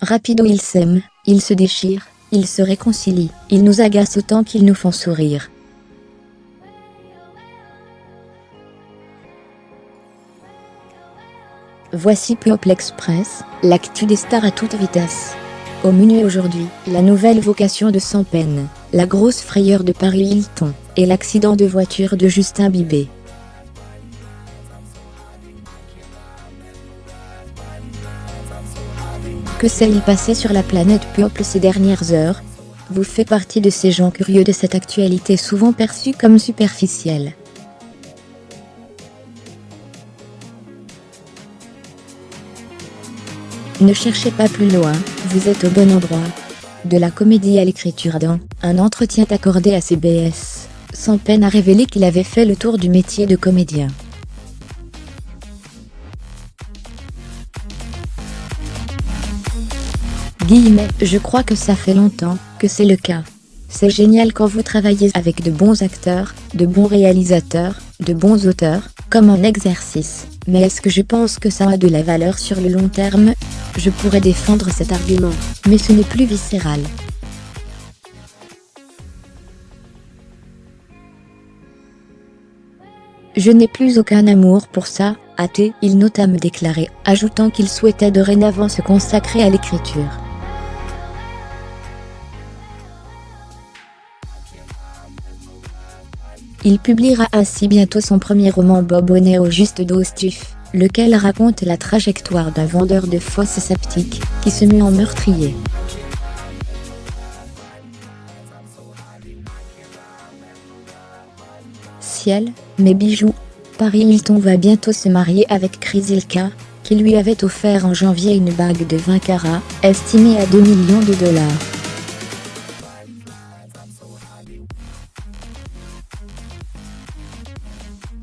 Rapido, ils s'aiment, ils se déchirent, ils se réconcilient, ils nous agacent autant qu'ils nous font sourire. Voici People Express, l'actu des stars à toute vitesse. Au menu aujourd'hui, la nouvelle vocation de Sans Peine, la grosse frayeur de Paris Hilton, et l'accident de voiture de Justin Bieber. Que s'est-il passé sur la planète People ces dernières heures? Vous faites partie de ces gens curieux de cette actualité souvent perçue comme superficielle. Ne cherchez pas plus loin, vous êtes au bon endroit. De la comédie à l'écriture dans un entretien accordé à CBS, Sans Peine a révélé qu'il avait fait le tour du métier de comédien. Je crois que ça fait longtemps que c'est le cas. C'est génial quand vous travaillez avec de bons acteurs, de bons réalisateurs, de bons auteurs, comme un exercice. Mais est-ce que je pense que ça a de la valeur sur le long terme? Je pourrais défendre cet argument, mais ce n'est plus viscéral. Je n'ai plus aucun amour pour ça, a-t-il notamment déclaré, ajoutant qu'il souhaitait dorénavant se consacrer à l'écriture. Il publiera ainsi bientôt son premier roman Bob Honey au juste d'Ostif, lequel raconte la trajectoire d'un vendeur de fosses sceptiques, qui se met en meurtrier. Ciel, mes bijoux. Paris Hilton va bientôt se marier avec Chris Ilka, qui lui avait offert en janvier une bague de 20 carats, estimée à 2 millions de dollars.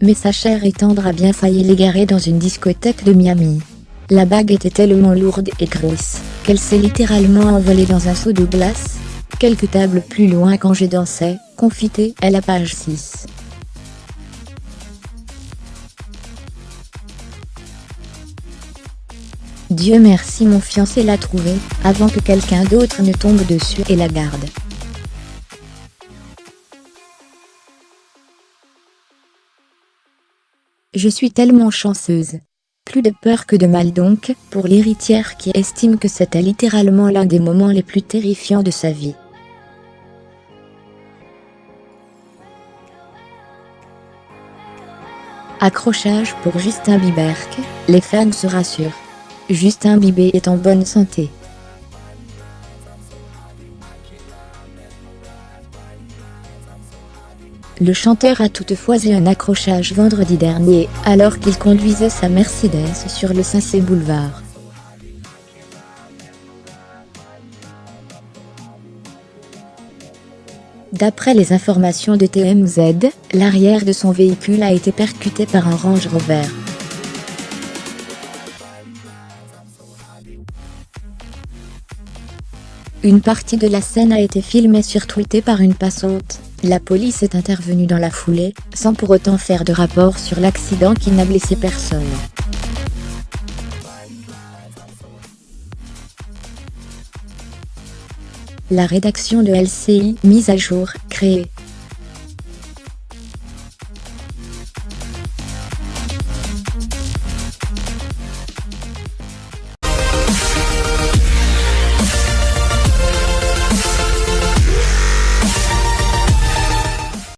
Mais sa chair et tendre a bien failli l'égarer dans une discothèque de Miami. La bague était tellement lourde et grosse, qu'elle s'est littéralement envolée dans un seau de glace. Quelques tables plus loin quand je dansais, confie-t-elle à page 6. Dieu merci, mon fiancé l'a trouvée, avant que quelqu'un d'autre ne tombe dessus et la garde. Je suis tellement chanceuse. Plus de peur que de mal donc, pour l'héritière qui estime que c'était littéralement l'un des moments les plus terrifiants de sa vie. Accrochage pour Justin Bieber. Les fans se rassurent. Justin Bieber est en bonne santé. Le chanteur a toutefois eu un accrochage vendredi dernier, alors qu'il conduisait sa Mercedes sur le Sunset Boulevard. D'après les informations de TMZ, l'arrière de son véhicule a été percuté par un Range Rover. Une partie de la scène a été filmée sur Twitter par une passante. La police est intervenue dans la foulée, sans pour autant faire de rapport sur l'accident qui n'a blessé personne. La rédaction de LCI, mise à jour, créée.